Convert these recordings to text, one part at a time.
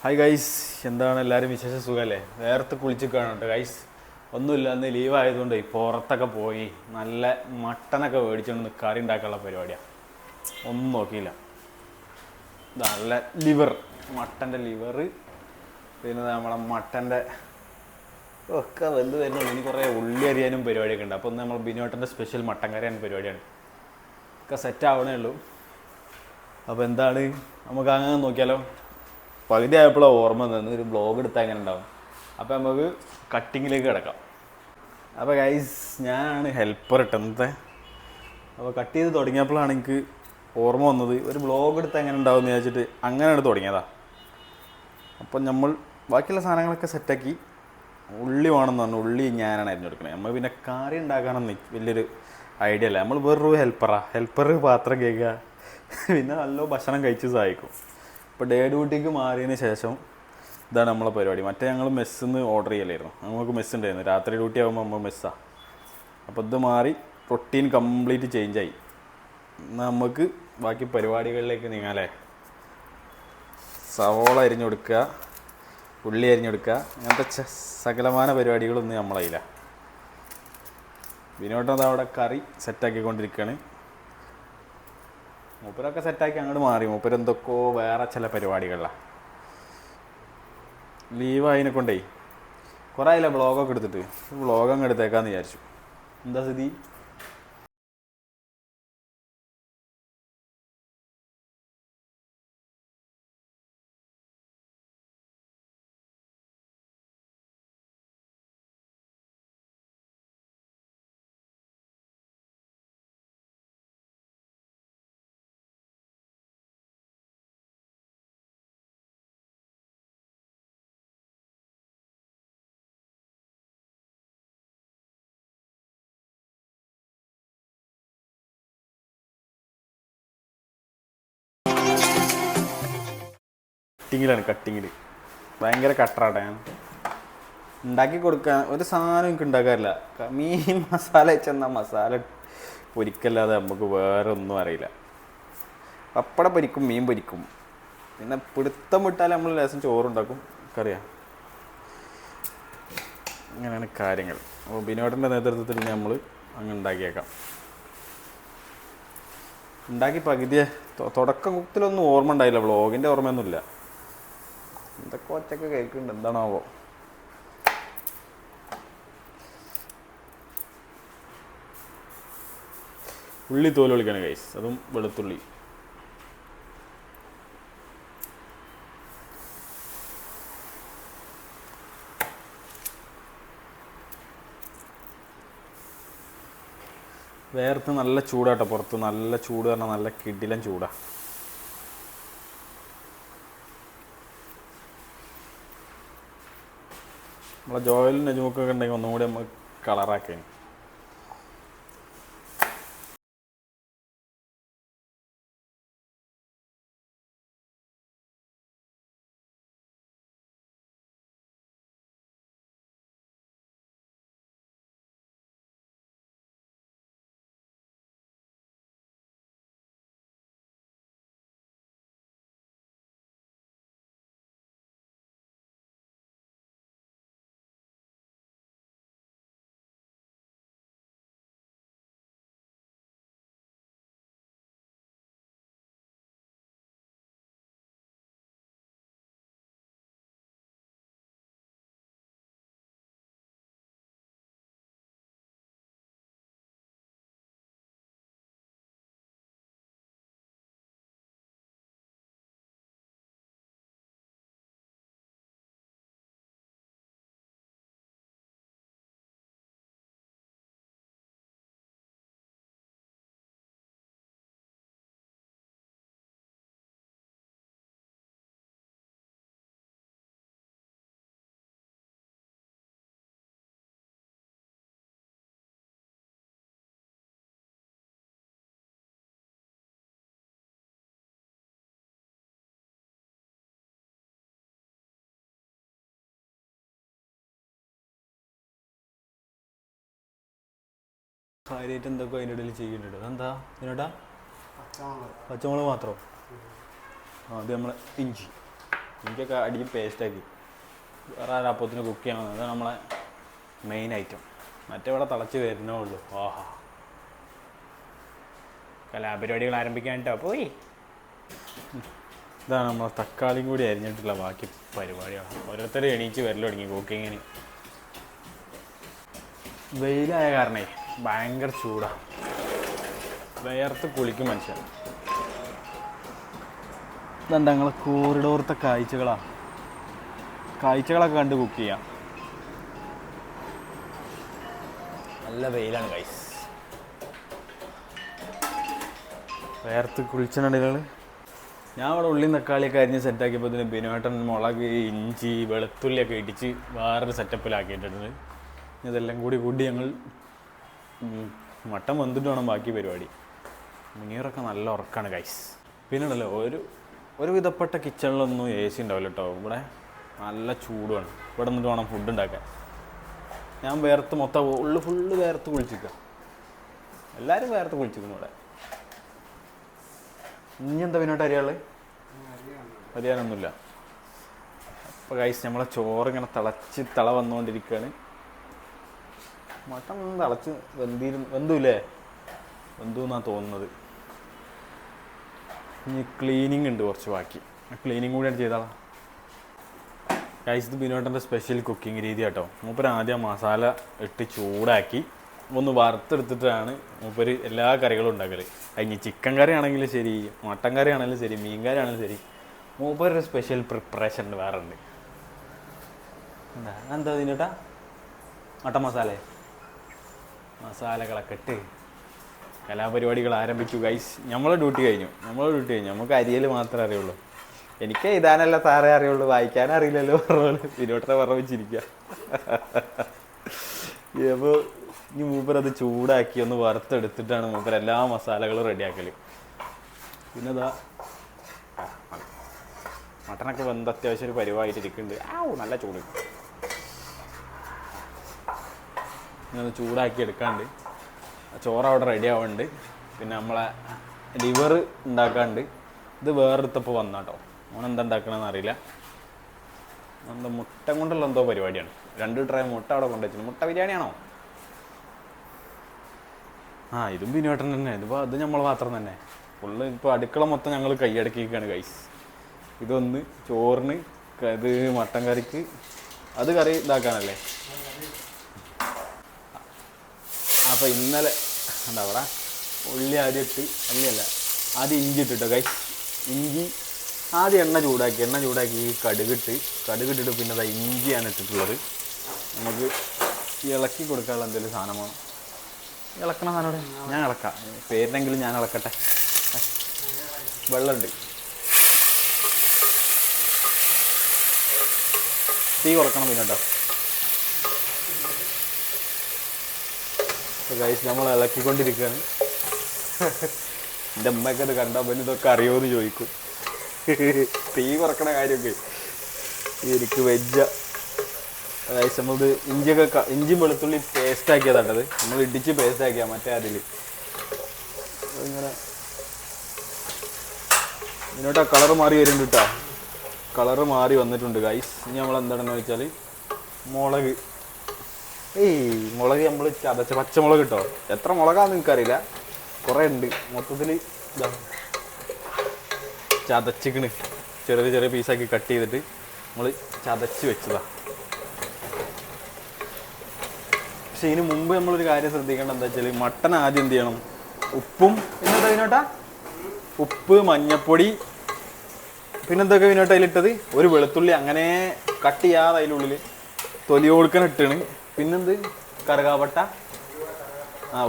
Hi guys, എന്താണ് എല്ലാവരും വിശേഷ സുഖമല്ലേ? വേർത്ത് കുളിച്ച് കാണുന്നുണ്ട് ഗൈസ്. ഒന്നുമില്ല, അന്ന് ലീവ് ആയതുകൊണ്ട് പുറത്തൊക്കെ പോയി നല്ല മട്ടനൊക്കെ മേടിച്ചുകൊണ്ട് കറി ഉണ്ടാക്കാനുള്ള പരിപാടിയാണ്. ഒന്നും നോക്കിയില്ല. നല്ല ലിവർ, മട്ടൻ്റെ ലിവർ, പിന്നെ നമ്മളെ മട്ടൻ്റെ ഒക്കെ വെന്ത് വരുന്നുള്ളൂ. ഇനി കുറേ ഉള്ളി അരിയാനും പരിപാടിയൊക്കെ ഉണ്ട്. അപ്പോൾ ഒന്ന് നമ്മൾ ബിനോട്ടൻ്റെ സ്പെഷ്യൽ മട്ടൻ കറിയാണ് പരിപാടിയാണ്. ഒക്കെ സെറ്റ് ആവണേ ഉള്ളൂ. അപ്പോൾ എന്താണ്, നമുക്ക് അങ്ങനെ നോക്കിയാലോ? പകുതി ആയപ്പോഴാണ് ഓർമ്മ നിന്ന് ഒരു ബ്ലോഗ് എടുത്താൽ എങ്ങനെ ഉണ്ടാവും. അപ്പോൾ നമുക്ക് കട്ടിങ്ങിലേക്ക് കിടക്കാം. അപ്പോൾ ഗൈസ്, ഞാനാണ് ഹെൽപ്പർ ഇട്ടന്നത്തെ. അപ്പോൾ കട്ട് ചെയ്ത് തുടങ്ങിയപ്പോഴാണ് എനിക്ക് ഓർമ്മ വന്നത് ഒരു ബ്ലോഗ് എടുത്താൽ എങ്ങനെ ഉണ്ടാവും എന്ന് വിചാരിച്ചിട്ട് അങ്ങനെയാണ് തുടങ്ങിയതാണ്. അപ്പം നമ്മൾ ബാക്കിയുള്ള സാധനങ്ങളൊക്കെ സെറ്റാക്കി. ഉള്ളി വേണമെന്ന് പറഞ്ഞു. ഉള്ളി ഞാനാണ് അരിഞ്ഞെടുക്കണത്. നമ്മൾ പിന്നെ കറി ഉണ്ടാക്കാനൊന്നും വലിയൊരു ഐഡിയ അല്ല. നമ്മൾ വേറൊരു ഹെൽപ്പർ പാത്രം കേൾക്കുക, പിന്നെ നല്ല ഭക്ഷണം കഴിച്ച് സഹായിക്കും. ഇപ്പോൾ ഡേ ഡ്യൂട്ടിക്ക് മാറിയതിന് ശേഷം ഇതാണ് നമ്മളെ പരിപാടി. മറ്റേ ഞങ്ങൾ മെസ്സിൽ നിന്ന് ഓർഡർ ചെയ്യലായിരുന്നു. നമുക്ക് മെസ്സ് ഉണ്ടായിരുന്നു. രാത്രി ഡ്യൂട്ടി ആകുമ്പോൾ നമ്മൾ മെസ്സാണ്. അപ്പോൾ ഇത് മാറി റൊട്ടീൻ കംപ്ലീറ്റ് ചേഞ്ചായി. നമുക്ക് ബാക്കി പരിപാടികളിലേക്ക് നീങ്ങാല്ലേ. സവോള അരിഞ്ഞു കൊടുക്കുക, ഉള്ളി അരിഞ്ഞു കൊടുക്കുക, അങ്ങനത്തെ സകലമാന പരിപാടികളൊന്നും നമ്മളതില്ല. വിനോദം അവിടെ കറി സെറ്റാക്കിക്കൊണ്ടിരിക്കുകയാണ്. മൂപ്പരൊക്കെ സെറ്റാക്കി അങ്ങോട്ട് മാറി. മൂപ്പരെന്തൊക്കെയോ വേറെ ചില പരിപാടികളിലാണ്. ലീവ് അതിനെ കൊണ്ടേ കുറേ ആയില്ല വ്ളോഗൊക്കെ എടുത്തിട്ട്. വ്ളോഗ് അങ്ങ് എടുത്തേക്കാന്ന് വിചാരിച്ചു. എന്താ സ്ഥിതി? കട്ടിങ്ങിൽ ഭയങ്കര കട്ടറാട്ടെ. ഞാൻ ഉണ്ടാക്കി കൊടുക്കാൻ ഒരു സാധനം എനിക്ക് ഉണ്ടാക്കാറില്ല. മീൻ മസാല വെച്ചെന്നാൽ മസാല പൊരിക്കല്ലാതെ നമുക്ക് വേറെ ഒന്നും അറിയില്ല. പപ്പടം പൊരിക്കും, മീൻ പൊരിക്കും, പിന്നെ പിടുത്തം വിട്ടാൽ നമ്മൾ ലേശം ചോറുണ്ടാക്കും. എനിക്കറിയാം. അങ്ങനെയാണ് കാര്യങ്ങൾ. അപ്പോൾ ബിനോട്ടിൻ്റെ നേതൃത്വത്തിൽ നമ്മൾ അങ്ങ് ഉണ്ടാക്കിയേക്കാം. ഉണ്ടാക്കി പകുതിയെ തുടക്കത്തിലൊന്നും ഓർമ്മ ഉണ്ടായില്ല. വ്ളോഗിൻ്റെ ഓർമ്മയൊന്നുമില്ല. എന്തൊക്കെ ഒച്ചയൊക്കെ കേൾക്കുന്നുണ്ട്, എന്താണാവോ? ഉള്ളി തോല് വിളിക്കണം ഗൈസ്, അതും വെളുത്തുള്ളി. വേർത്ത് നല്ല ചൂടാട്ടോ. പുറത്ത് നല്ല ചൂട് പറഞ്ഞാൽ നല്ല കിടിലൻ ചൂടാ. നമ്മളെ ജോയിലും നെജുമൊക്കെ ഉണ്ടെങ്കിൽ ഒന്നും കൂടി നമ്മൾ കളറാക്കേന്. കാര്യമായിട്ട് എന്തൊക്കെ അതിൻ്റെ ഇടയിൽ ചെയ്യുന്നുണ്ട്. അതെന്താ ഇതിനോട്ടാ? പച്ചമുളക് മാത്രം. അത് നമ്മളെ ഇഞ്ചി എനിക്കൊക്കെ അടിയും പേസ്റ്റാക്കി വേറെ ആരാപ്പത്തിന് കുക്ക് ചെയ്യാൻ വന്നത്. അതാണ് നമ്മളെ മെയിൻ ഐറ്റം. മറ്റേ തിളച്ച് വരുന്നേ ഉള്ളൂ. ആഹാ, കലാപരിപാടികൾ ആരംഭിക്കാനിട്ടോ പോയി. ഇതാണ് നമ്മളെ തക്കാളിയും കൂടി അരിഞ്ഞിട്ടുള്ള ബാക്കി പരിപാടികളാണ്. ഓരോരുത്തരും എണീച്ച് വരൽ തുടങ്ങി കുക്കിങ്ങിന്. വെയിലായ കാരണേ ഭയങ്കര ചൂടാണ്, വേർത്ത് കുളിക്കും മനുഷ്യൻ. ഇതെന്താ ഞങ്ങളെ കോറിഡോറത്തെ കാഴ്ചകളൊക്കെ കണ്ട് കുക്ക് ചെയ്യാം. നല്ല വെയിലാണ് ഗൈസ്. വേർത്ത് കുളിച്ചിട്ടുണ്ടെങ്കിൽ ഞാൻ അവിടെ ഉള്ളിൽ തക്കാളിയൊക്കെ അരിഞ്ഞ് സെറ്റാക്കിയപ്പോൾ ഇതിന് ബിനുവേട്ടൻ മുളക്, ഇഞ്ചി, വെളുത്തുള്ളിയൊക്കെ ഇടിച്ച് വേറൊരു സെറ്റപ്പിലാക്കിയിട്ടുണ്ട്. ഇതെല്ലാം കൂടി ഞങ്ങൾ മട്ടൻ വന്നിട്ട് വേണം ബാക്കി പരിപാടി. മുനീറൊക്കെ നല്ല ഉറക്കമാണ് ഗൈസ്. പിന്നെ ഉണ്ടല്ലോ ഒരു വിധപ്പെട്ട കിച്ചണിലൊന്നും AC ഉണ്ടാവില്ല കേട്ടോ. ഇവിടെ നല്ല ചൂടുമാണ്. ഇവിടെ നിന്നിട്ട് വേണം ഫുഡ് ഉണ്ടാക്കാൻ. ഞാൻ വേർത്ത് മൊത്തം ഫുള്ള് വേർത്ത് കുളിച്ചിരിക്കുക. എല്ലാവരും വേർത്ത് കുളിച്ചിരിക്കുന്നു ഇവിടെ. ഇനി എന്താ പിന്നോട്ട് അരിയാനൊന്നുമില്ല. അപ്പോൾ ഗൈസ് നമ്മളെ ചോറിങ്ങനെ തിള വന്നുകൊണ്ടിരിക്കുകയാണ്. മട്ടൻ തിളച്ച് വെന്തൂല്ലേ? വെന്തു എന്നാണ് തോന്നുന്നത്. ഇനി ക്ലീനിങ് ഉണ്ട് കുറച്ച് ബാക്കി. ക്ലീനിങ് കൂടിയാണ് ചെയ്താളാം ഗൈസ്. ഇത് ബിനോട്ടൻ്റെ സ്പെഷ്യൽ കുക്കിംഗ് രീതി കേട്ടോ. മൂപ്പര് ആദ്യം മസാല ഇട്ട് ചൂടാക്കി ഒന്ന് വറുത്തെടുത്തിട്ടാണ് മൂപ്പര് എല്ലാ കറികളും ഉണ്ടാക്കൽ. അതിന് ചിക്കൻ കറി ആണെങ്കിലും ശരി, മട്ടൻ കറി ആണെങ്കിലും ശരി, മീൻ കറി ആണെങ്കിലും ശരി, മൂപ്പരൊരു സ്പെഷ്യൽ പ്രിപ്പറേഷൻ വേറെ ഉണ്ട്. എന്താ ഇതിനേട്ടാ? മട്ടൻ മസാലകളൊക്കെ ഇട്ട് കലാപരിപാടികൾ ആരംഭിച്ചു ഗൈസ്. നമ്മളെ ഡ്യൂട്ടി കഴിഞ്ഞു. നമുക്ക് അരിയൽ മാത്രമേ അറിയുള്ളൂ. എനിക്ക് എഴുതാനല്ല സാറേ അറിയുള്ളൂ, വായിക്കാനും അറിയില്ലല്ലോ പറഞ്ഞു ബിനോട്ടനെ പറഞ്ഞിരിക്കുക. അപ്പോൾ ഇനി മൂപ്പരത് ചൂടാക്കി ഒന്ന് വറുത്തെടുത്തിട്ടാണ് മൂപ്പർ എല്ലാ മസാലകളും റെഡിയാക്കൽ. പിന്നെ ഇതാ മട്ടനൊക്കെ വെന്ത് അത്യാവശ്യം ഒരു പരിവായിട്ടിരിക്കുന്നുണ്ട്. നല്ല ചൂട്. ഇങ്ങനെ ചൂടാക്കി എടുക്കാണ്ട് ചോറ് അവിടെ റെഡി ആവുന്നുണ്ട്. പിന്നെ നമ്മളെ ലിവർ ഉണ്ടാക്കാണ്ട്. ഇത് വേറെടുത്തപ്പോൾ വന്നാട്ടോ. ഓനെന്താ ഉണ്ടാക്കണമെന്ന് അറിയില്ല. എന്താ മുട്ട കൊണ്ടുള്ള എന്തോ പരിപാടിയാണ്. 2 ട്രേ മുട്ട അവിടെ കൊണ്ടുവച്ചു. മുട്ട ബിരിയാണിയാണോ? ഇതും ബിനുവേട്ടൻ തന്നെ. ഇതിപ്പോൾ അത് നമ്മൾ മാത്രം തന്നെ. ഫുള്ള് ഇപ്പോൾ അടുക്കള മൊത്തം ഞങ്ങൾ കൈയടക്കിയിരിക്കുകയാണ് ഗൈസ്. ഇതൊന്ന് ചോറിന്, ഇത് മട്ടൻ കറിക്ക്, അത് കറി ഇതാക്കാനല്ലേ. അപ്പോൾ ഇന്നലെ എന്താ അവിടെ ഉള്ളി ആദ്യം ഇട്ട്, ആദ്യം ഇഞ്ചി ഇട്ടിട്ടോ ഗൈസ്. ഇഞ്ചി ആദ്യം എണ്ണ ചൂടാക്കി കടുകിട്ടിട്ട് പിന്നെ അതാ ഇഞ്ചിയാണ് ഇട്ടിട്ടുള്ളത്. നമുക്ക് ഇളക്കി കൊടുക്കാനുള്ള എന്തെങ്കിലും സാധനം വേണം. ഇളക്കണ സാധനം ഞാൻ ഇളക്കാം, പേരിനെങ്കിലും ഞാൻ ഇളക്കട്ടെ. വെള്ളമുണ്ട്. തീ കുറക്കണം പിന്നെ കേട്ടോ. ഗൈസ് നമ്മൾ ഇളക്കിക്കൊണ്ടിരിക്കുകയാണ്. എൻ്റെ അമ്മയൊക്കെ അത് കണ്ടാൽ പിന്നെ ഇതൊക്കെ അറിയുമോയെന്ന് ചോദിക്കും. തീ കുറക്കണ കാര്യമൊക്കെ എനിക്ക് വെജ്ജ. ഗൈസ് നമ്മളത് ഇഞ്ചിയും വെളുത്തുള്ളി പേസ്റ്റ് ആക്കിയതാട്ടത്. നമ്മൾ ഇടിച്ച് പേസ്റ്റ് ആക്കിയാ മറ്റേ അതിൽ ഇങ്ങനെ. ഇതിനോട്ടാ കളറ് മാറി വരുന്നുണ്ട് കേട്ടോ. കളറ് മാറി വന്നിട്ടുണ്ട് ഗൈസ്. ഇനി നമ്മൾ എന്താണെന്ന് വെച്ചാൽ മുളക് നമ്മൾ ചതച്ച പച്ചമുളക് കിട്ടോ. എത്ര മുളകാന്ന് എനിക്കറിയില്ല, കുറേ ഉണ്ട്. മൊത്തത്തിൽ ഇതാ ചതച്ചിക്കണ്. ചെറിയ പീസാക്കി കട്ട് ചെയ്തിട്ട് നമ്മൾ ചതച്ച് വെച്ചതാ. പക്ഷെ ഇതിന് മുമ്പ് നമ്മളൊരു കാര്യം ശ്രദ്ധിക്കേണ്ട എന്താ വെച്ചാൽ മട്ടൻ ആദ്യം എന്ത് ചെയ്യണം, ഉപ്പും പിന്നെന്താ വിനോട്ടാ, ഉപ്പ്, മഞ്ഞപ്പൊടി, പിന്നെന്തൊക്കെ വിനോട്ട അതിലിട്ടത്, ഒരു വെളുത്തുള്ളി അങ്ങനെ കട്ട് ചെയ്യാതെ അതിനുള്ളിൽ തൊലി കൊടുക്കാൻ ഇട്ടാണ്. പിന്നെന്ത് കറുകാപ്പട്ട,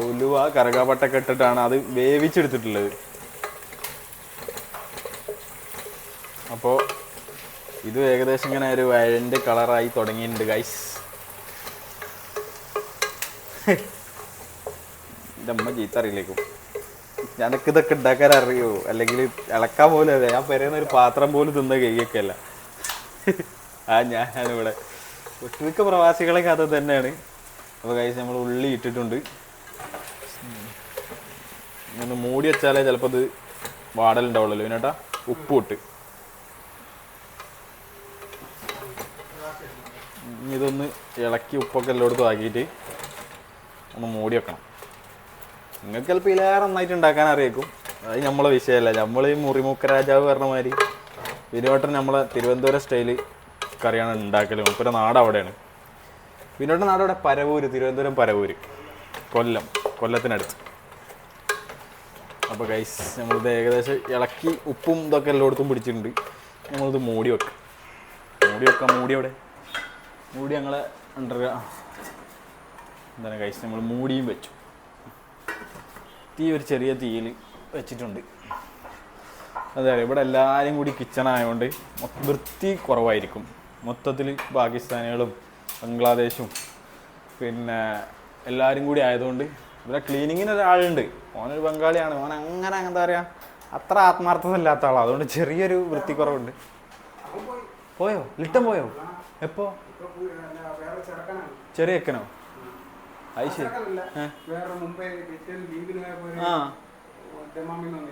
ഉലുവ, കറുകാപ്പട്ടൊക്കെ ഇട്ടിട്ടാണ് അത് വേവിച്ചെടുത്തിട്ടുള്ളത്. അപ്പോൾ ഇത് ഏകദേശം ഇങ്ങനെ ഒരു വയലൻ്റ് കളറായി തുടങ്ങിയിട്ടുണ്ട് ഗൈസ്. എൻ്റെ അമ്മ ചീത്ത അറിയില്ലേക്കും. ഞാനൊക്കെ ഇതൊക്കെ ഉണ്ടാക്കാൻ അറിയോ, അല്ലെങ്കിൽ ഇളക്കാൻ പോലും അതെ. ഞാൻ പെരയുന്ന ഒരു പാത്രം പോലും തിന്ന കഴിയൊക്കെ അല്ല. ഞാനിവിടെ ഒട്ടുമിക്ക പ്രവാസികളെ കഥ തന്നെയാണ്. അപ്പോൾ ഗൈസ് നമ്മൾ ഉള്ളി ഇട്ടിട്ടുണ്ട്. ഒന്ന് മൂടി വെച്ചാലേ ചിലപ്പോൾ ഇത് വാടലുണ്ടാവുള്ളൂ. പിന്നേട്ടാ ഉപ്പ് ഇട്ട് ഇതൊന്ന് ഇളക്കി ഉപ്പൊക്കെ എല്ലായിടത്തും ആക്കിയിട്ട് ഒന്ന് മൂടി വെക്കണം. നിങ്ങൾക്ക് ചിലപ്പോൾ ഇതിലേറെ നന്നായിട്ട് ഉണ്ടാക്കാൻ അറിയിക്കും. അത് നമ്മളെ വിഷയമല്ല. നമ്മൾ ഈ മുറിമുക്ക രാജാവ് പറഞ്ഞ മാതിരി വിനോട്ടൻ നമ്മളെ തിരുവനന്തപുരം സ്റ്റൈല് കറിയാണ് ഉണ്ടാക്കൽ. മൂപ്പരെ നാട് അവിടെയാണ്. വിനോട്ടൻ നാട് അവിടെ പരവൂര്, തിരുവനന്തപുരം പരവൂര്, കൊല്ലത്തിനടുത്ത്. അപ്പോൾ ഗൈസ് നമ്മളിത് ഏകദേശം ഇളക്കി ഉപ്പും ഇതൊക്കെ എല്ലായിടത്തും പിടിച്ചിട്ടുണ്ട്. നമ്മളിത് മൂടി വെക്കാം. മൂടി അവിടെ ഞങ്ങളെ എന്താണ് ഗൈസ് നമ്മൾ മൂടിയും വെച്ചു. ഒരു ചെറിയ തീയിൽ വെച്ചിട്ടുണ്ട്. അതെ, ഇവിടെ എല്ലാവരും കൂടി കിച്ചണായതുകൊണ്ട് വൃത്തി കുറവായിരിക്കും. മൊത്തത്തിൽ പാകിസ്ഥാനികളും ബംഗ്ലാദേശും പിന്നെ എല്ലാവരും കൂടി ആയതുകൊണ്ട് ഇവിടെ ക്ലീനിങ്ങിന് ഒരാളുണ്ട്. ഓനൊരു ബംഗാളിയാണ്. ഓൻ അങ്ങനെ എന്താ പറയുക, അത്ര ആത്മാർത്ഥത ഇല്ലാത്ത ആളാണ്. അതുകൊണ്ട് ചെറിയൊരു വൃത്തിക്കുറവുണ്ട്. പോയോ? ലിട്ടൻ പോയോ? എപ്പോ? ചെറിയ എക്കനോ? അത് ശരി. ആ,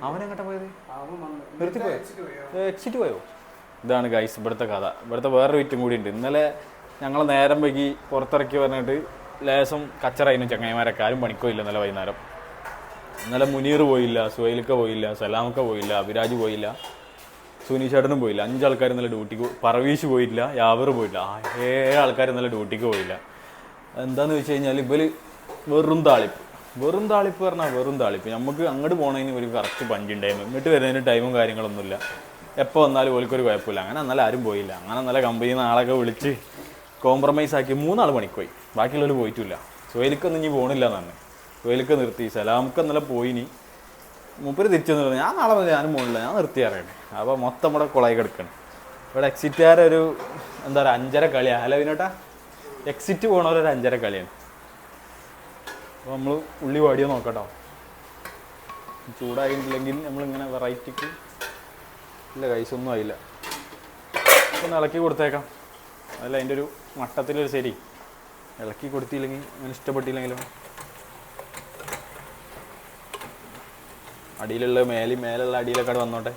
അവനെങ്ങോട്ടാ പോയത്? നിർത്തി പോയോ? എക്സിറ്റ് പോയോ? ഇതാണ് ഗൈസ് ഇവിടുത്തെ കഥ. ഇവിടുത്തെ വേറൊരു വിറ്റും കൂടി ഉണ്ട്. ഇന്നലെ ഞങ്ങൾ നേരം വൈകി പുറത്തിറക്കി പറഞ്ഞിട്ട് ലേശം കച്ചറായിരുന്നു ചങ്ങായിമാരൊക്കെ. ആരും പണിക്കോ ഇല്ല ഇന്നലെ വൈകുന്നേരം. ഇന്നലെ മുനീർ പോയില്ല, സുഹൈലിക്ക പോയില്ല, സലാമക്ക പോയില്ല, അഭിരാജ് പോയില്ല, സുനീഷേട്ടനും പോയില്ല. 5 ആൾക്കാർ ഇന്നലെ ഡ്യൂട്ടിക്ക്. പറവീഷ് പോയില്ല, യാവർ പോയില്ല. 7 ആൾക്കാർ ഇന്നലെ ഡ്യൂട്ടിക്ക് പോയില്ല. എന്താന്ന് വെച്ച് കഴിഞ്ഞാൽ ഇവര് വെറും താളിപ്പ് പറഞ്ഞാൽ വെറും താളിപ്പ്. നമുക്ക് അങ്ങോട്ട് പോകണതിന് ഒരു കറക്റ്റ് പഞ്ചും ടൈം, ഇങ്ങോട്ട് വരുന്നതിന് ടൈമും കാര്യങ്ങളൊന്നുമില്ല. എപ്പോൾ വന്നാലും ഓൽക്കൊരു കുഴപ്പമില്ല. അങ്ങനെ എന്നാലും ആരും പോയില്ല. അങ്ങനെ നല്ല കമ്പനിയിൽ നിന്ന് ആളൊക്കെ വിളിച്ച് കോംപ്രമൈസ് ആക്കി 3 ആൾ പണിക്ക് ബാക്കിയുള്ളവർ പോയിട്ടില്ല. സുഹൈലിക്കൊന്നും ഇനി പോകണില്ല എന്നാണ്. സുഹൈലിക്ക നിർത്തി. സലാമക്ക് ഇന്നലെ പോയിനി. മൂപ്പര് തിരിച്ചെന്ന് പറഞ്ഞു ഞാൻ നാളെ മതി, ഞാനും പോകണില്ല, ഞാൻ നിർത്തി അറിയണേ. അപ്പോൾ മൊത്തം ഇവിടെ കുളായി കിടക്കണം. ഇവിടെ എക്സിറ്റുകാരൊരു എന്താ പറയുക 5:30 കളിയാണ്. അല്ല വിനോട്ടാ, എക്സിറ്റ് പോകണവരൊരു 5:30 കളിയാണ്. അപ്പോൾ നമ്മൾ ഉള്ളി വാടിയോ നോക്കട്ടോ. ചൂടായിട്ടില്ലെങ്കിൽ നമ്മളിങ്ങനെ വെറൈറ്റിക്ക് ഇല്ല കൈസൊന്നും ആയില്ല. ഒന്ന് ഇളക്കി കൊടുത്തേക്കാം. അതല്ല അതിൻ്റെ ഒരു മട്ടത്തിലൊരു ശരി. ഇളക്കി കൊടുത്തില്ലെങ്കിൽ അങ്ങനെ ഇഷ്ടപ്പെട്ടില്ലെങ്കിലും അടിയിലുള്ള മേലുള്ള അടിയിലൊക്കെ അവിടെ വന്നോട്ടെ.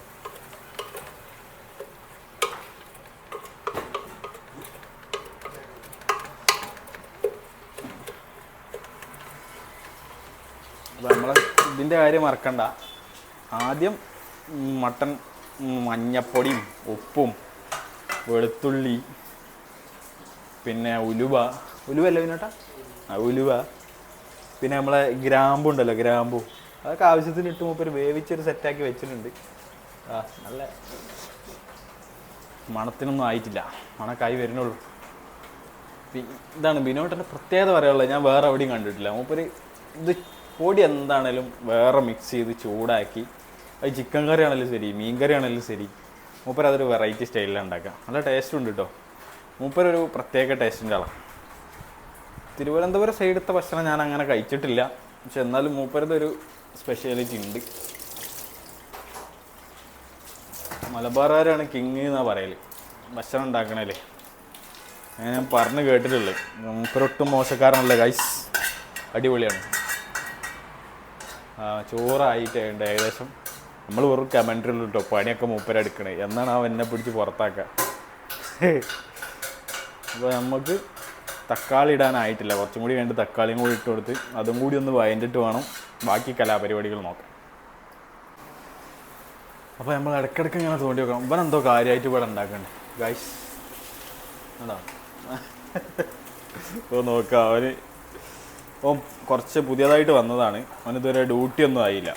അപ്പോൾ നമ്മൾ ഇതിൻ്റെ കാര്യം മറക്കണ്ട. ആദ്യം മട്ടൻ മഞ്ഞപ്പൊടിയും ഉപ്പും വെളുത്തുള്ളി പിന്നെ ഉലുവല്ല പിന്നോട്ടാ, ഉലുവ പിന്നെ നമ്മളെ ഗ്രാമ്പു ഉണ്ടല്ലോ, ഗ്രാമ്പു അതൊക്കെ ആവശ്യത്തിന് ഇട്ട് മൂപ്പര് വേവിച്ചൊരു സെറ്റാക്കി വെച്ചിട്ടുണ്ട്. നല്ല മണത്തിനൊന്നും ആയിട്ടില്ല, മണക്കായി വരുന്നുള്ളൂ. ഇതാണ് ബിനോട്ടൻ്റെ പ്രത്യേകത പറയാനുള്ളത്. ഞാൻ വേറെ എവിടെയും കണ്ടിട്ടില്ല. മൂപ്പര് ഇത് പൊടി എന്താണേലും വേറെ മിക്സ് ചെയ്ത് ചൂടാക്കി, അത് ചിക്കൻ കറി ആണെങ്കിലും ശരി, മീൻ കറി ആണെങ്കിലും ശരി, മൂപ്പര് അതൊരു വെറൈറ്റി സ്റ്റൈലിലാണ് ഉണ്ടാക്കുക. നല്ല ടേസ്റ്റും ഉണ്ട് കേട്ടോ. മൂപ്പരൊരു പ്രത്യേക ടേസ്റ്റിൻ്റെ ആളാണ്. തിരുവനന്തപുരം സൈഡത്തെ ഭക്ഷണം ഞാൻ അങ്ങനെ കഴിച്ചിട്ടില്ല, പക്ഷെ എന്നാലും മൂപ്പരത് ഒരു സ്പെഷ്യാലിറ്റി ഉണ്ട്. മലബാറുകാരാണ് കിങ് എന്നാണ് പറയൽ ഭക്ഷണം ഉണ്ടാക്കണല്ലേ. അങ്ങനെ ഞാൻ പറഞ്ഞു കേട്ടിട്ടുള്ളത്. മൂപ്പരൊട്ടും മോശക്കാരനല്ല ഗൈസ്, അടിപൊളിയാണ്. ചോറായിട്ടുണ്ട് ഏകദേശം. നമ്മൾ വെറും കമൻട്രിയുള്ളൂ കേട്ടോ, പണിയൊക്കെ മൂപ്പരെടുക്കണേ. എന്നാണ് അവൻ എന്നെ പിടിച്ച് പുറത്താക്കുക. അപ്പോൾ നമുക്ക് തക്കാളി ഇടാനായിട്ടില്ല, കുറച്ചും കൂടി വേണ്ടി തക്കാളിയും കൂടി ഇട്ട് കൊടുത്ത് അതും കൂടി ഒന്ന് വഴണ്ടിട്ട് വേണം ബാക്കി കലാപരിപാടികൾ നോക്കാം. അപ്പോൾ നമ്മൾ ഇടയ്ക്കിടയ്ക്ക് ഇങ്ങനെ തോണ്ടി വെക്കണം. ഇവൻ എന്തോ കാര്യമായിട്ട് ഇവിടെ ഉണ്ടാക്കണ്ടേ ഗൈസ്. അതാ അപ്പോൾ നോക്കാം. അവൻ കുറച്ച് പുതിയതായിട്ട് വന്നതാണ്. അവനിതുവരെ ഡ്യൂട്ടി ഒന്നും ആയില്ല.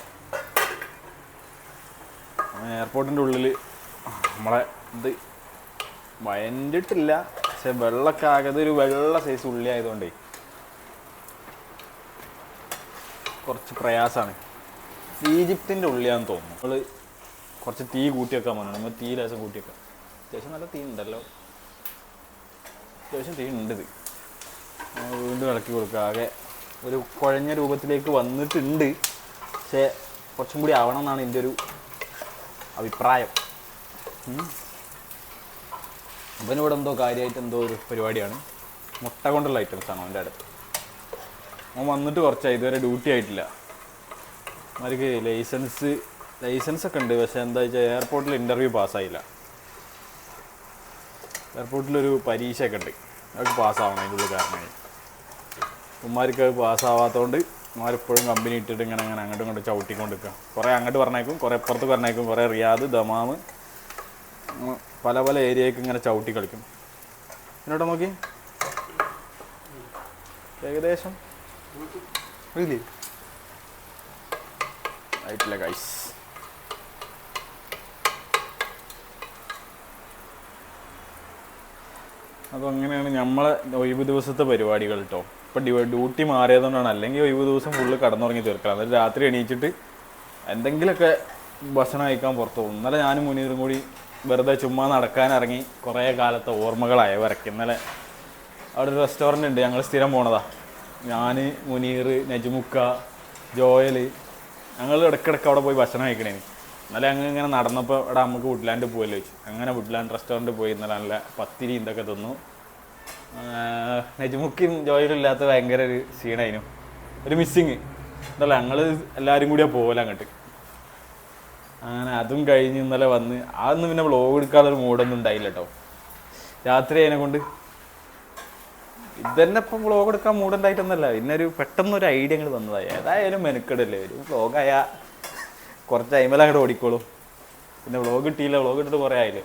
എയർപോർട്ടിൻ്റെ ഉള്ളിൽ നമ്മളെ ഇത് വഴണ്ടിട്ടില്ല, പക്ഷെ വെള്ളമൊക്കെ ആകെ ഒരു വെള്ള സൈസ് ഉള്ളി ആയതുകൊണ്ടേ കുറച്ച് പ്രയാസമാണ്. ഈജിപ്തിൻ്റെ ഉള്ളിയാണെന്ന് തോന്നുന്നു. നമ്മൾ കുറച്ച് തീ കൂട്ടി വെക്കാൻ വന്നു. നമ്മൾ തീ ലേശം കൂട്ടി വെക്കാം. അത്യാവശ്യം നല്ല തീ ഉണ്ടല്ലോ, അത്യാവശ്യം തീ ഉണ്ട്. ഇത് വീണ്ടും ഇളക്കി കൊടുക്കുക. ആകെ ഒരു കുഴഞ്ഞ രൂപത്തിലേക്ക് വന്നിട്ടുണ്ട്, പക്ഷേ കുറച്ചും കൂടി ആവണം എന്നാണ് എൻ്റെ ഒരു അഭിപ്രായം. അവനിവിടെ എന്തോ കാര്യമായിട്ട് എന്തോ ഒരു പരിപാടിയാണ്. മുട്ട കൊണ്ടുള്ള ഐറ്റംസാണ് അവൻ്റെ അടുത്ത്. അവൻ വന്നിട്ട് കുറച്ചായി, ഇതുവരെ ഡ്യൂട്ടി ആയിട്ടില്ല. അവർക്ക് ലൈസൻസൊക്കെ ഉണ്ട്, പക്ഷെ എന്താ വെച്ചാൽ എയർപോർട്ടിൽ ഇൻ്റർവ്യൂ പാസ്സായില്ല. എയർപോർട്ടിലൊരു പരീക്ഷയൊക്കെ ഉണ്ട്, അതൊക്കെ പാസ്സാവണം അതിൻ്റെ ഉള്ളിൽ കാരണമായി. ഉമ്മാർക്ക് അത് പാസ്സാവാത്തതുകൊണ്ട് ഉമ്മാരെപ്പോഴും കമ്പനി ഇട്ടിട്ട് ഇങ്ങനെ അങ്ങനെ അങ്ങോട്ടും ഇങ്ങോട്ട് ചവിട്ടിക്കൊണ്ട് നിൽക്കുക. കുറേ അങ്ങോട്ട് പറഞ്ഞേക്കും, കുറേ ഇപ്പുറത്ത് പറഞ്ഞേക്കും, കുറേ റിയാദ് ദമാമ് പല പല ഏരിയയ്ക്ക് ഇങ്ങനെ ചവിട്ടി കളിക്കും. എന്നോട്ട് നോക്കി ഏകദേശം ഇല്ലേ ആയിട്ടില്ല ഗൈസ്. അപ്പോൾ അങ്ങനെയാണ് നമ്മളെ ഒഴിവ് ദിവസത്തെ പരിപാടികൾ കേട്ടോ. ഇപ്പം ഡ്യൂട്ടി മാറിയതുകൊണ്ടാണ്, അല്ലെങ്കിൽ ഒഴിവ് ദിവസം ഫുള്ള് കടന്നുറങ്ങി തീർക്കണം. എന്നിട്ട് രാത്രി എണീച്ചിട്ട് എന്തെങ്കിലുമൊക്കെ ഭക്ഷണം കഴിക്കാൻ പുറത്തു പോകും. ഇന്നലെ ഞാനും മുനീറും കൂടി വെറുതെ ചുമ്മാ നടക്കാനിറങ്ങി. കുറേ കാലത്തെ ഓർമ്മകളായ വരയ്ക്ക്. ഇന്നലെ അവിടെ ഒരു റെസ്റ്റോറൻ്റ് ഉണ്ട്, ഞങ്ങൾ സ്ഥിരം പോണതാ. ഞാൻ, മുനീർ, നജ്മുക്ക, ജോയൽ, ഞങ്ങൾ ഇടയ്ക്കിടയ്ക്ക് അവിടെ പോയി ഭക്ഷണം കഴിക്കണേ. ഇന്നലെ ഞങ്ങൾ ഇങ്ങനെ നടന്നപ്പോൾ ഇവിടെ നമുക്ക് വുഡ്ലാൻഡ് പോയല്ലോ ചോദിച്ചു. അങ്ങനെ വുഡ്ലാൻഡ് റെസ്റ്റോറൻറ്റ് പോയി ഇന്നലെ നല്ല പത്തിരി ഇതൊക്കെ തിന്നു. നജ്മുക്കും ജോയിലും ഇല്ലാത്ത ഭയങ്കര ഒരു സീനായിരുന്നു, ഒരു മിസ്സിങ്. എന്തല്ല ഞങ്ങൾ എല്ലാവരും കൂടിയാണ് പോകല അങ്ങോട്ട്. അങ്ങനെ അതും കഴിഞ്ഞ് ഇന്നലെ വന്ന് അതൊന്നും പിന്നെ വ്ളോഗ് എടുക്കാതൊരു മൂഡൊന്നും ഉണ്ടായില്ല കേട്ടോ. രാത്രി അതിനെ കൊണ്ട് ഇതന്നെ ഇപ്പം വ്ളോഗ് എടുക്കാൻ മൂഡുണ്ടായിട്ടൊന്നല്ല, പിന്നെ ഒരു പെട്ടെന്നൊരു ഐഡിയ അങ്ങോട്ട് വന്നതായി. ഏതായാലും മെനക്കെടല്ലേ, ഒരു വ്ളോഗായ കുറച്ച് ടൈമിൽ അങ്ങോട്ട് ഓടിക്കോളും. പിന്നെ വ്ളോഗ് കിട്ടിയില്ല, വ്ളോഗ് ഇട്ടിട്ട് കുറേ ആയില്ലേ.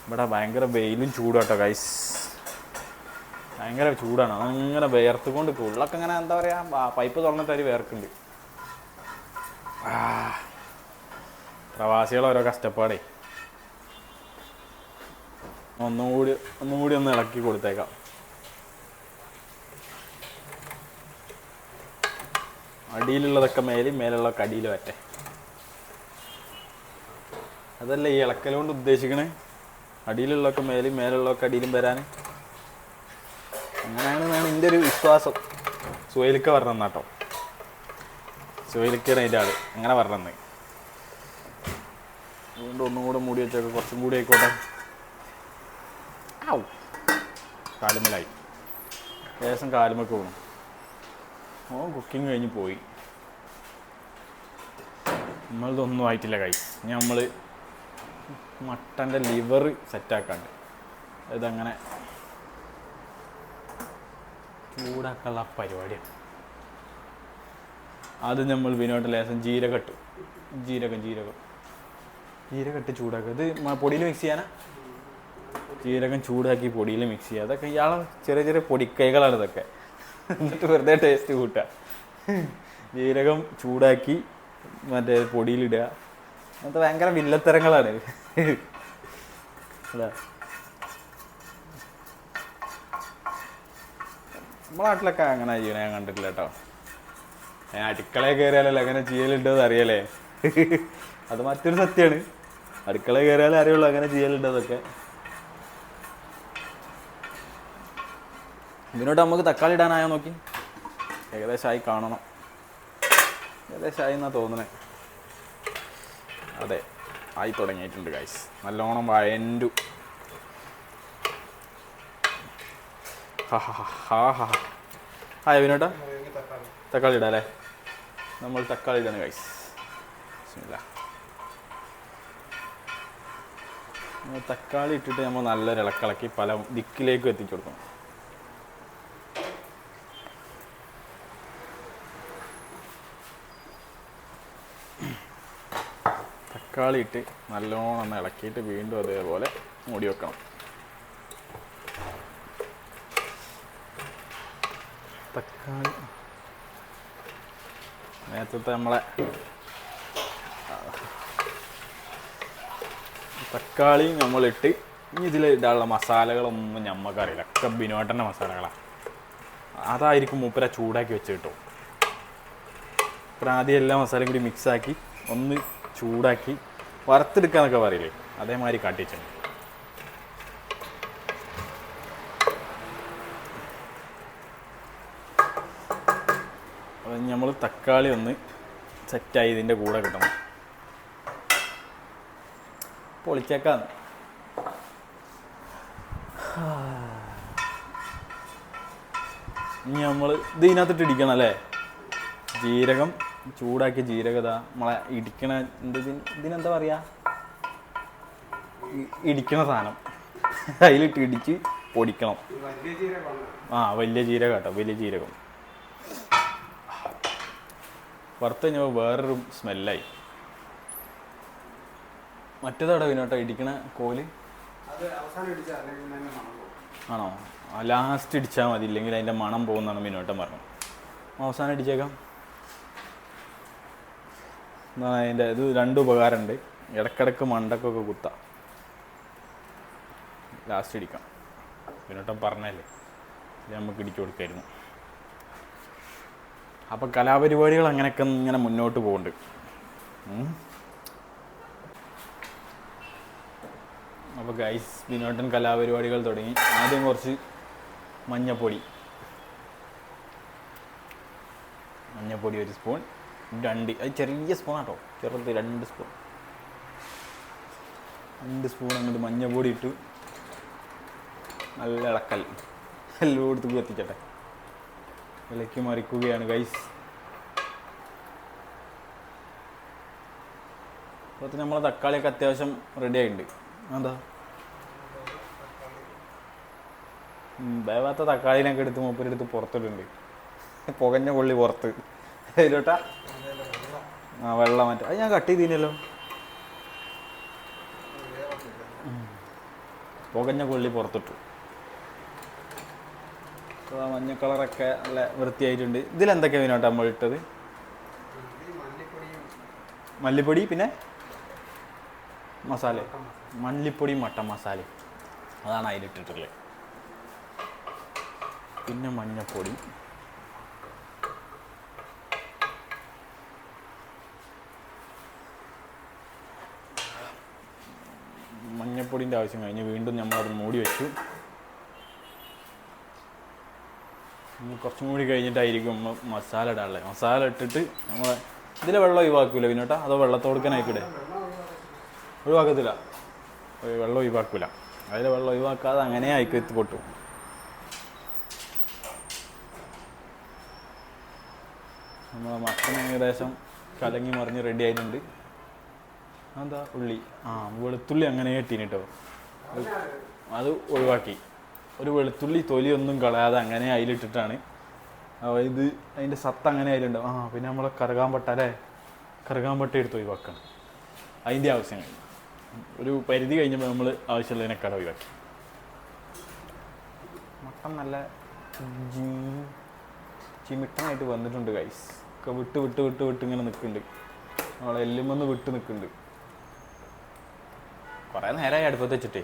ഇവിടെ ഭയങ്കര വെയിലും ചൂടും കേട്ടോ ഗൈസ്, ഭയങ്കര ചൂടാണ്. അങ്ങനെ വേർത്തുകൊണ്ട് ഉള്ളൊക്കെ ഇങ്ങനെ എന്താ പറയുക, പൈപ്പ് തുറന്നിട്ട് ഒരു വേർക്കുണ്ട്. പ്രവാസികൾ ഓരോ കഷ്ടപ്പാടേ. ഒന്നും കൂടി ഒന്ന് ഇളക്കി കൊടുത്തേക്കാം. അടിയിലുള്ളതൊക്കെ മേലും മേലുള്ളതൊക്കെ അടിയിൽ വറ്റെ. അതല്ല ഈ ഇളക്കലുകൊണ്ട് ഉദ്ദേശിക്കണേ, അടിയിലുള്ളതൊക്കെ മേലും മേലുള്ളതൊക്കെ അടിയിലും വരാൻ. അങ്ങനെയാണെന്നാണ് എൻ്റെ ഒരു വിശ്വാസം. സുഹൈലിക്ക പറഞ്ഞ കേട്ടോ, സുഹൈലിക്കാണ് അതിൻ്റെ ആള് അങ്ങനെ പറഞ്ഞത്. അതുകൊണ്ട് ഒന്നും കൂടെ മൂടി വെച്ചേക്കാം, കുറച്ചും കൂടി ആയിക്കോട്ടെ. കാലുമലായി ഏകദേശം കാലുമൊക്കെ പോകണം. കുക്കിംഗ് കഴിഞ്ഞ് പോയി. നമ്മളിതൊന്നും ആയിട്ടില്ല ഗൈസ്. നമ്മൾ മട്ടൻ്റെ ലിവർ സെറ്റാക്കാണ്ട് ഇതങ്ങനെ ചൂടാക്കാനുള്ള പരിപാടിയാണ്. അത് നമ്മൾ വിനോദ ലേശം ജീരകട്ട് ചൂടാക്കുക. ഇത് പൊടിയിൽ മിക്സ് ചെയ്യാനാ? ജീരകം ചൂടാക്കി പൊടിയിൽ മിക്സ് ചെയ്യുക. അതൊക്കെ ഇയാളെ ചെറിയ ചെറിയ പൊടിക്കൈകളാണ് ഇതൊക്കെ. എന്നിട്ട് വെറുതെ ടേസ്റ്റ് കൂട്ടുക. ജീരകം ചൂടാക്കി മറ്റേ പൊടിയിലിടുക. അങ്ങനത്തെ ഭയങ്കര വില്ലത്തരങ്ങളാണ്. അല്ല നമ്മളെ നാട്ടിലൊക്കെ അങ്ങനെ ചെയ്യണേ ഞാൻ കണ്ടിട്ടില്ല കേട്ടോ. ഞാൻ അടുക്കളയിൽ കയറിയാലല്ലോ അങ്ങനെ ചെയ്യലുണ്ടെന്ന് അറിയാലേ. അത് മറ്റൊരു സത്യമാണ്. അടുക്കളയിൽ കയറിയാലേ അറിയുള്ളൂ അങ്ങനെ ചെയ്യലുണ്ടെന്നൊക്കെ. ഇതിനോട്ട് നമുക്ക് തക്കാളി ഇടാനായോ നോക്കി. ഏകദേശമായി കാണണം. ഏകദേശമായി എന്നാണ് തോന്നണേ. അതെ, ആയി തുടങ്ങിയിട്ടുണ്ട് ഗൈസ്. നല്ലോണം വഴണ്ടു. ഹായ് വിനോട്ടാ, തക്കാളി ഇടാം അല്ലേ? നമ്മൾ തക്കാളി ഇടാണ് ഗൈസ്. തക്കാളി ഇട്ടിട്ട് നമ്മൾ നല്ലൊരു ഇളക്കിളക്കി പല ദിക്കിലേക്കും എത്തിച്ചു കൊടുക്കണം. തക്കാളി ഇട്ട് നല്ലോണം ഇളക്കിയിട്ട് വീണ്ടും അതേപോലെ മൂടി വെക്കണം. തക്കാളി നേരത്തെ നമ്മളെ തക്കാളി നമ്മളിട്ട് ഇനി ഇതിൽ ഇടാനുള്ള മസാലകളൊന്നും ഞമ്മക്കറിയില്ല. ഒക്കെ ബിനോട്ടൻ്റെ മസാലകളാണ്. അതായിരിക്കും മൂപ്പര ചൂടാക്കി വെച്ച് കിട്ടും. ഇപ്പം ആദ്യം എല്ലാ മസാലയും കൂടി മിക്സാക്കി ഒന്ന് ചൂടാക്കി വറുത്തെടുക്കാന്നൊക്കെ പറയില്ലേ, അതേമാതിരി കാട്ടിച്ചിട്ടുണ്ട്. അപ്പം നമ്മൾ തക്കാളി ഒന്ന് സെറ്റായി ഇതിൻ്റെ കൂടെ കിട്ടണം. പൊളിച്ചേക്കാന്ന്. ഇനി നമ്മൾ ഇത് ഇതിനകത്തിട്ട് ഇടിക്കണം അല്ലേ? ജീരകം ചൂടാക്കിയ ജീരകത നമ്മളെ ഇടിക്കണ ഇതിനെന്താ പറയുക, ഇടിക്കണ സാധനം അതിലിട്ട് ഇടിച്ച് പൊടിക്കണം. ആ വലിയ ജീരകം കേട്ടോ, വലിയ ജീരകം വറുത്ത് കഴിഞ്ഞപ്പോൾ വേറൊരു സ്മെല്ലായി. മറ്റേതവിടെ വിനോട്ടോ ഇടിക്കണ കോല് ആണോ? ലാസ്റ്റ് ഇടിച്ചാൽ മതി, ഇല്ലെങ്കിൽ അതിൻ്റെ മണം പോകുന്നതാണ് വിനോട്ടം പറഞ്ഞു. അവസാനം ഇടിച്ചേക്കാം. അതിൻ്റെ ഇത് രണ്ട് ഉപകാരമുണ്ട്, ഇടക്കിടക്ക് മണ്ടക്കൊക്കെ കുത്താം, ലാസ്റ്റ് ഇടിക്കാം. വിനോട്ടം പറഞ്ഞല്ലേ, നമുക്ക് ഇടിച്ചു കൊടുക്കായിരുന്നു. അപ്പം കലാപരിപാടികൾ അങ്ങനെയൊക്കെ ഇങ്ങനെ മുന്നോട്ട് പോകുന്നുണ്ട്. അപ്പോൾ ഗൈസ് വിനോട്ടൻ കലാപരിപാടികൾ തുടങ്ങി. ആദ്യം കുറച്ച് മഞ്ഞപ്പൊടി ഒരു സ്പൂൺ, അത് ചെറിയ സ്പൂൺ ആട്ടോ, ചെറുത് 2 സ്പൂൺ അങ്ങോട്ട് മഞ്ഞപ്പൊടി ഇട്ട് നല്ല ഇളക്കൽ, എല്ലായിടത്തും എത്തിച്ചട്ടെ. ഇളക്കി മറിക്കുകയാണ് ഗൈസ്. അപ്പോൾ നമ്മളെ തക്കാളിയൊക്കെ അത്യാവശ്യം റെഡി ആയിട്ടുണ്ട്. എന്താ വേവാത്ത തക്കാളിനൊക്കെ എടുത്ത് മൂപ്പരെടുത്ത് പുറത്തിട്ടുണ്ട്, പുകഞ്ഞ കൊള്ളി പുറത്ത് അതിലോട്ടാ. ആ വെള്ളം മാറ്റം, അത് ഞാൻ കട്ട് ചെയ്തില്ലല്ലോ. പുകഞ്ഞ കൊള്ളി പുറത്തിട്ടു. മഞ്ഞ കളറൊക്കെ നല്ല വൃത്തിയായിട്ടുണ്ട്. ഇതിലെന്തൊക്കെയാണ് വിനോട്ടാ നമ്മൾ ഇട്ടത്? മല്ലിപ്പൊടി, പിന്നെ മസാല, മല്ലിപ്പൊടി മട്ടൻ മസാല, അതാണ് അതിലിട്ടിട്ടുള്ളത്. പിന്നെ മഞ്ഞപ്പൊടി, മഞ്ഞപ്പൊടിൻ്റെ ആവശ്യം കഴിഞ്ഞ് വീണ്ടും നമ്മളത് മൂടി വെച്ചു. കുറച്ചും കൂടി കഴിഞ്ഞിട്ടായിരിക്കും നമ്മൾ മസാല ഇടാനുള്ളത്. മസാല ഇട്ടിട്ട് നമ്മൾ ഇതിലെ വെള്ളം ഒഴിവാക്കൂല വിനോട്ടാ, അതോ വെള്ളത്തോടുക്കാനായിക്കൂടെ? ഒഴിവാക്കത്തില്ല, വെള്ളം ഒഴിവാക്കൂല. അതിലെ വെള്ളം ഒഴിവാക്കാതെ അങ്ങനെ ആയിക്കും എത്തി പൊട്ടും. നമ്മളെ മട്ടൻ ഏകദേശം കലങ്ങി മറിഞ്ഞ് റെഡി ആയിട്ടുണ്ട്. എന്താ ഉള്ളി, വെളുത്തുള്ളി അങ്ങനെ ഇട്ടീന് കേട്ടോ, അത് ഒഴിവാക്കി. ഒരു വെളുത്തുള്ളി തൊലിയൊന്നും കളയാതെ അങ്ങനെ അതിലിട്ടിട്ടാണ്. ഇത് അതിൻ്റെ സത്ത് അങ്ങനെ അതിലുണ്ടാവും. പിന്നെ നമ്മളെ കറുകാമ്പട്ട അല്ലേ, കറുകാമ്പട്ട എടുത്ത് ഒഴിവാക്കണം. അതിൻ്റെ ആവശ്യം കഴിഞ്ഞു. ഒരു പരിധി കഴിഞ്ഞപ്പോൾ നമ്മൾ ആവശ്യമുള്ളതിനേക്കാൾ ഒഴിവാക്കി. മട്ടൻ നല്ല ചിമിട്ടനായിട്ട് വന്നിട്ടുണ്ട് ഗൈസ്. ഒക്കെ വിട്ട് വിട്ട് വിട്ട് വിട്ട് ഇങ്ങനെ നിൽക്കുന്നുണ്ട്, നമ്മളെ എല്ലുമെന്ന് വിട്ട് നിൽക്കുന്നുണ്ട്. കുറേ നേരമായി അടുപ്പത്ത് വെച്ചിട്ടേ,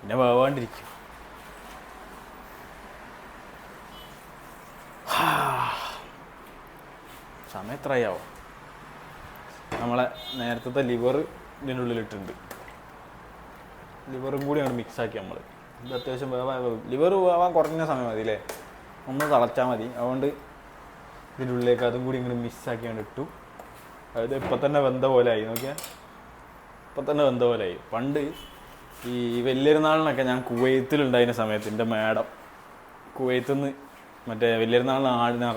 പിന്നെ വേവാണ്ടിരിക്കും. സമയം എത്രയാവോ? നമ്മളെ നേരത്തെ ലിവർ ഇതിൻ്റെ ഉള്ളിലിട്ടുണ്ട്. ലിവറും കൂടി അങ്ങോട്ട് മിക്സാക്കി നമ്മൾ. ഇത് അത്യാവശ്യം ലിവർ വേവാൻ കുറഞ്ഞ സമയം മതി അല്ലേ, ഒന്ന് തിളച്ചാൽ മതി. അതുകൊണ്ട് ഇതിൻ്റെ ഉള്ളിലേക്ക് അതും കൂടി ഇങ്ങനെ മിക്സാക്കി കൊണ്ട് ഇട്ടു. അതായത് ഇപ്പം തന്നെ വെന്ത പോലെ ആയി. നോക്കിയാൽ ഇപ്പം തന്നെ വെന്ത പോലെ ആയി. പണ്ട് ഈ വലിയൊരുനാളിനൊക്കെ ഞാൻ കുവൈത്തിലുണ്ടായിരുന്ന സമയത്ത് എൻ്റെ മാഡം കുവൈത്തിൽ നിന്ന് മറ്റേ വലിയൊരുനാളിന്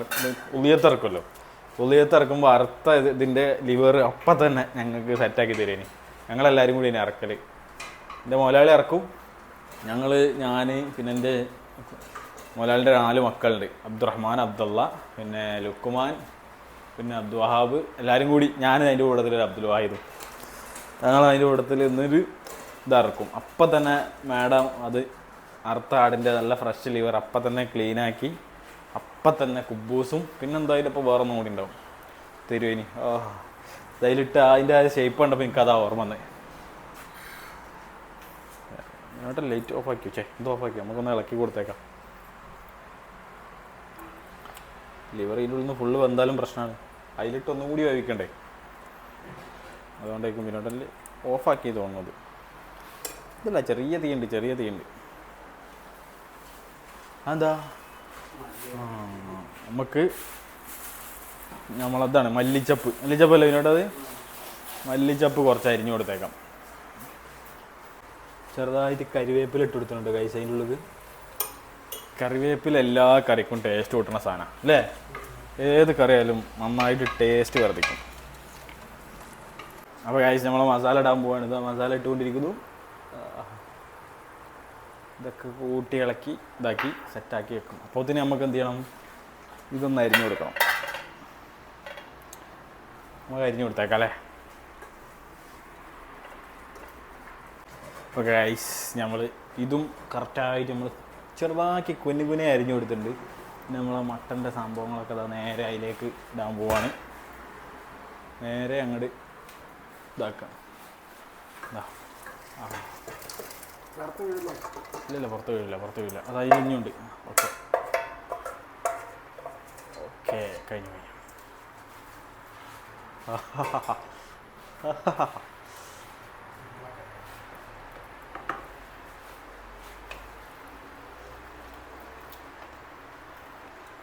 ഉളിയത്തിറക്കുമല്ലോ, ഉളിയത്തിറക്കുമ്പോൾ അറുത്ത ഇതിൻ്റെ ലിവർ അപ്പം തന്നെ ഞങ്ങൾക്ക് സെറ്റാക്കി തരേനി. ഞങ്ങളെല്ലാവരും കൂടി ഇനി ഇറക്കൽ. എൻ്റെ മുതലാളി ഇറക്കും, ഞാൻ പിന്നെ എൻ്റെ മുതലാളിൻ്റെ 4 മക്കളുണ്ട്. അബ്ദുറഹ്മാൻ, അബ്ദുള്ള, പിന്നെ ലുക്കുമാൻ, പിന്നെ അബ്ദുൽ വഹാബ്. എല്ലാവരും കൂടി, ഞാൻ അതിൻ്റെ കൂട്ടത്തിൽ അബ്ദുൽ വാഹിദും, ഞങ്ങൾ അതിൻ്റെ കൂട്ടത്തിൽ ഇന്നൊരു ഇറക്കും. അപ്പം തന്നെ മാഡം അത് അറുത്ത ആടിൻ്റെ നല്ല ഫ്രഷ് ലിവർ അപ്പം തന്നെ ക്ലീനാക്കി അപ്പം തന്നെ കുബൂസും പിന്നെന്തായാലും ഇപ്പോൾ വേറെ ഒന്നും കൂടി ഉണ്ടാവും തരുവേനി. അതിലിട്ട് അതിൻ്റെ ആ ഷേപ്പ് കണ്ടപ്പോൾ എനിക്കതാ ഓർമ്മ വന്നേ. എന്നിട്ട് ലൈറ്റ് ഓഫ് ആക്കി വെച്ചേ, ഇത് ഓഫ് ആക്കി നമുക്കൊന്ന് ഇളക്കി കൊടുത്തേക്കാം. ലിവർ ഇതിൻ്റെ ഉള്ളിൽ നിന്ന് ഫുള്ള് വെന്താലും പ്രശ്നമാണ്, അതിലിട്ട് ഒന്നും കൂടി വേവിക്കണ്ടേ. അതുകൊണ്ടായിരിക്കും പിന്നോട്ടല് ഓഫാക്കി തോന്നുന്നത്. ഇതല്ല, ചെറിയ തീയുണ്ട്. അതെന്താ? നമുക്ക് നമ്മളതാണ് മല്ലിച്ചപ്പല്ലേ ഇതിനോട്ടത്. മല്ലിച്ചപ്പ് കുറച്ച് അരിഞ്ഞു കൊടുത്തേക്കാം. ചെറുതായിട്ട് കരിവേപ്പില ഇട്ട് കൊടുത്തിട്ടുണ്ട് കൈസ് അതിൻ്റെ ഉള്ളത്. കറിവേപ്പില എല്ലാ കറിക്കും ടേസ്റ്റ് കൂട്ടുന്ന സാധനം അല്ലേ? ഏത് കറിയായാലും നന്നായിട്ട് ടേസ്റ്റ് വർദ്ധിക്കും. അപ്പോൾ കൈസ് നമ്മൾ മസാല ഇടാൻ പോവാണ്. ഇതാ മസാല ഇട്ടുകൊണ്ടിരിക്കുന്നു. ഇതൊക്കെ കൂട്ടി ഇളക്കി ഇതാക്കി സെറ്റാക്കി വെക്കും. അപ്പോഴത്തേന് നമുക്ക് എന്ത് ചെയ്യണം, ഇതൊന്ന് അരിഞ്ഞു കൊടുക്കണം. നമുക്ക് അരിഞ്ഞു കൊടുത്തേക്കാം അല്ലേ. അപ്പോൾ ഗൈസ് നമ്മൾ ഇതും കറക്റ്റായിട്ട് നമ്മൾ ചെറുതാക്കി കുനെ അരിഞ്ഞു കൊടുത്തിട്ടുണ്ട്. പിന്നെ നമ്മളെ മട്ടൻ്റെ സംഭവങ്ങളൊക്കെ ഇതാ നേരെ അതിലേക്ക് ഇടാൻ പോവാണ്. നേരെ അങ്ങോട്ട് ഇതാക്കാം. ഇല്ല പുറത്ത് വീഴില്ല. അത് അരിഞ്ഞുണ്ട്. ഓക്കെ കഴിഞ്ഞു.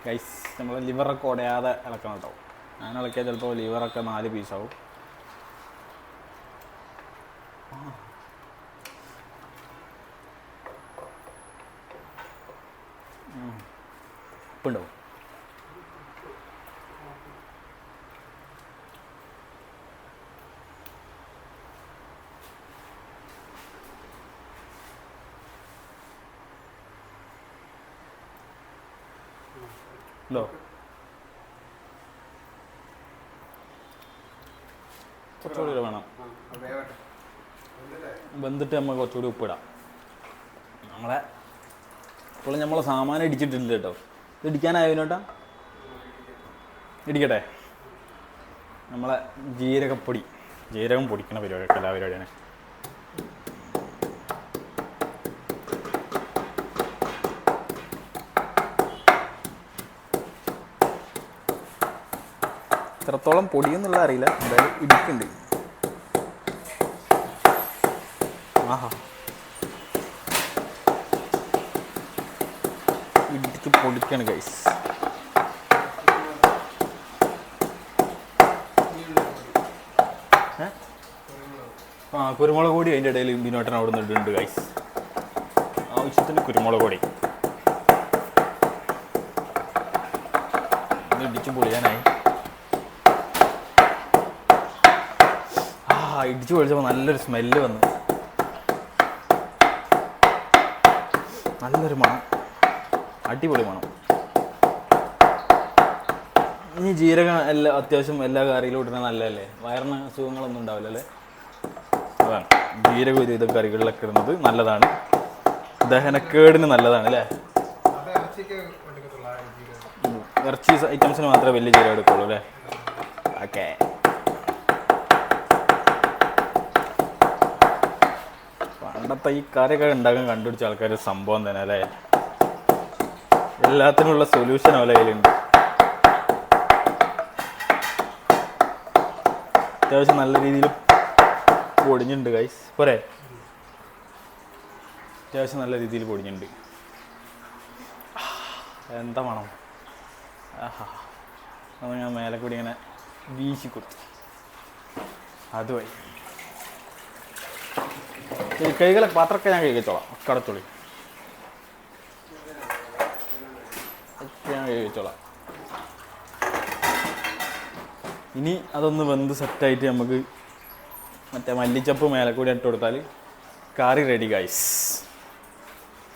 ഗൈസ് നമ്മൾ ലിവറൊക്കെ ഉടയാതെ ഇളക്കണം കേട്ടോ. ഞാൻ ഇളക്കിയാൽ ചിലപ്പോൾ ലിവറൊക്കെ 4 പീസാവും. ഉപ്പുണ്ടാവും. ഉണ്ടോ? കുറച്ചുകൂടി വേണം. വെന്തിട്ട് നമ്മൾ കുറച്ചുകൂടി ഉപ്പിടാം. ഇപ്പോൾ നമ്മളെ സാമാനം ഇടിച്ചിട്ടില്ല കേട്ടോ. ഇത് ഇടിക്കാനായോട്ടാ, ഇടിക്കട്ടെ. നമ്മളെ ജീരകം പൊടിക്കണ പരിപാടിയൊക്കെ എല്ലാ പരിപാടിയാണ്. എത്രത്തോളം പൊടിയെന്നുള്ള അറിയില്ല, എന്തായാലും ഇടിക്കുന്നുണ്ട്. ആഹാ, ഇടിച്ച് പൊടിക്കാണ് ഗൈസ്. കുരുമുളക് പൊടി അതിൻ്റെ ഇടയിൽ ബിനോട്ടൻ അവിടെ നിന്ന് ഇടുന്നുണ്ട് ഗൈസ്. ആവശ്യത്തിന് കുരുമുളക് പൊടി. ഇടിച്ച് പൊളിയാനായി. ഇടിച്ചു പൊളിച്ചപ്പോൾ നല്ലൊരു സ്മെല്ല് വന്നു, നല്ലൊരു മണം, അടിപൊളി മണം. ഇനി ജീരകം അത്യാവശ്യം എല്ലാ കറിയിലും ഇടുന്നത് നല്ലതല്ലേ? വയറിന് അസുഖങ്ങളൊന്നും ഉണ്ടാവില്ല അല്ലേ? അതാണ് ജീരകം ഒരു കറികളിലൊക്കെ ഇടുന്നത് നല്ലതാണ്, ദഹനക്കേടിന് നല്ലതാണ് അല്ലേ? ഇറച്ചി ഐറ്റംസിന് മാത്രമേ വലിയ ജീരകം എടുക്കുള്ളൂ അല്ലേ? ഓക്കെ. പണ്ടത്തെ ഈ കറിയൊക്കെ ഉണ്ടാക്കാൻ കണ്ടുപിടിച്ച ആൾക്കാർ സംഭവം തന്നെ അല്ലേ? എല്ലാത്തിനുള്ള സൊല്യൂഷൻ അവരുടെ കയ്യിലുണ്ട്. അത്യാവശ്യം നല്ല രീതിയിൽ പൊടിഞ്ഞിട്ടുണ്ട് ഗൈസ്. പോരെ? അത്യാവശ്യം നല്ല രീതിയിൽ പൊടിഞ്ഞിട്ടുണ്ട്. എന്താ മണം! അത് ഞാൻ മേലെ കൂടി ഇങ്ങനെ വീശി കൊടുത്തു. അതുമായി കൈകളെ പാത്രമൊക്കെ ഞാൻ കഴിച്ചോളാം. കടച്ചോളി, ഞാൻ കഴിച്ചോളാം. ഇനി അതൊന്ന് വെന്ത് സെറ്റായിട്ട് നമുക്ക് മറ്റേ മല്ലിച്ചപ്പ് മേലെ കൂടി ഇട്ട് കൊടുത്താൽ കറി റെഡി ഗൈസ്.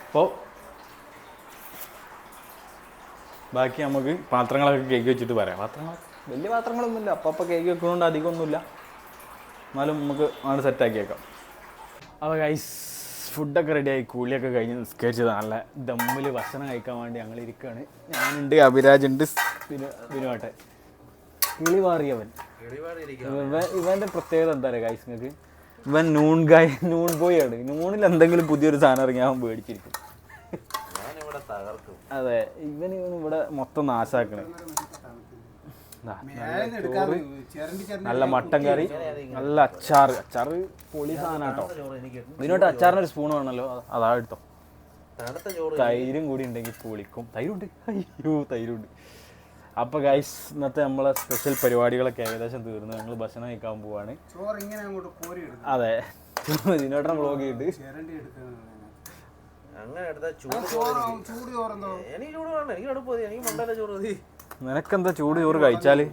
അപ്പോൾ ബാക്കി നമുക്ക് പാത്രങ്ങളൊക്കെ കേക്ക് വെച്ചിട്ട് പറയാം. വലിയ പാത്രങ്ങളൊന്നുമില്ല, അപ്പം കേക്ക് വെക്കുന്നതുകൊണ്ട് അധികമൊന്നുമില്ല, എന്നാലും നമുക്ക് ആണ് സെറ്റാക്കിയേക്കാം. അപ്പോൾ ഗൈസ് ഫുഡൊക്കെ റെഡിയായി, കൂലിയൊക്കെ കഴിഞ്ഞ് നിസ്കരിച്ചത് നല്ല ദമ്മിൽ ഭക്ഷണം കഴിക്കാൻ വേണ്ടി ഞങ്ങൾ ഇരിക്കുകയാണ്. ഞാനുണ്ട്, അഭിരാജുണ്ട്, വിനോട്ടെ. കിളി മാറിയവൻ. ഇവൻ്റെ പ്രത്യേകത എന്താ പറയുക ഗൈസ് നിങ്ങൾക്ക്? ഇവൻ നൂൺ ബോയ് ആണ്. നൂണിൽ എന്തെങ്കിലും പുതിയൊരു സാധനം ഇറങ്ങി അവൻ മേടിച്ചിരിക്കും. അതെ, ഇവൻ ഇവിടെ മൊത്തം നാശാക്കണേ. നല്ല മട്ടൻ കറി, നല്ല അച്ചാറ് പൊളി സാധനം കേട്ടോ. ഇതിനോട്ട് അച്ചാറിനൊരു സ്പൂൺ വേണമല്ലോ, അതാ എടുത്തോ. തൈരും കൂടി ഉണ്ടെങ്കിൽ പൊളിക്കും. തൈരുണ്ട്, അയ്യോ തൈരുണ്ട്. അപ്പോൾ ഗൈസ് ഇന്നത്തെ നമ്മളെ സ്പെഷ്യൽ പരിപാടികളൊക്കെ ഏകദേശം തീർന്നു. ഞങ്ങൾ ഭക്ഷണം കഴിക്കാൻ പോവാണ്. അതെ, ഇതിനോട്ട് വ്ളോഗ് ചെയ്തിട്ട് നിനക്കെന്താ ചൂട് ചോറ് കഴിച്ചാല്?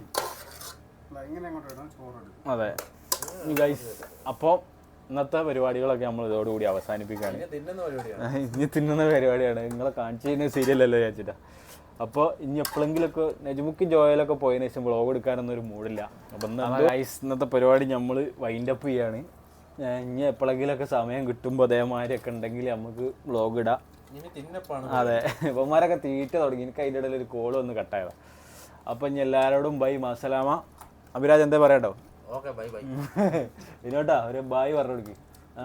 അതെ ഗൈസ്, അപ്പോൾ ഇന്നത്തെ പരിപാടികളൊക്കെ നമ്മൾ ഇതോടുകൂടി അവസാനിപ്പിക്കുകയാണ്. ഇനി തിന്നുന്ന പരിപാടിയാണ്, നിങ്ങളെ കാണിച്ചു കഴിഞ്ഞ സീരിയലല്ലോ വിചാരിച്ചിട്ടാ. അപ്പോൾ ഇനി എപ്പോഴെങ്കിലൊക്കെ നജുമുക്കും ജോയലൊക്കെ പോയതിനു ശേഷം വ്ളോഗ് എടുക്കാനൊന്നും ഒരു മൂടില്ല. അപ്പം ഇന്നത്തെ പരിപാടി നമ്മൾ വൈൻഡപ്പ് ചെയ്യാണ്. ഇനി എപ്പോഴെങ്കിലൊക്കെ സമയം കിട്ടുമ്പോൾ അതേമാതിരിയൊക്കെ ഉണ്ടെങ്കിൽ നമുക്ക് വ്ളോഗ് ഇടാം. അതെ, ഇവന്മാരൊക്കെ തീറ്റ തുടങ്ങി. എനിക്ക് അതിൻ്റെ ഇടയിൽ ഒരു കോള് വന്ന് കട്ടായതാണ്. അപ്പം ഇനി എല്ലാവരോടും ബൈ, മസലാമ. അഭിരാജ് എന്താ പറയാട്ടോ? വിനോട്ടാ ഒരു ബായ് പറഞ്ഞു കൊടുക്ക്,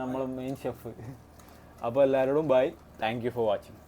നമ്മൾ മെയിൻ ഷെഫ്. അപ്പോൾ എല്ലാവരോടും bye, thank you for watching.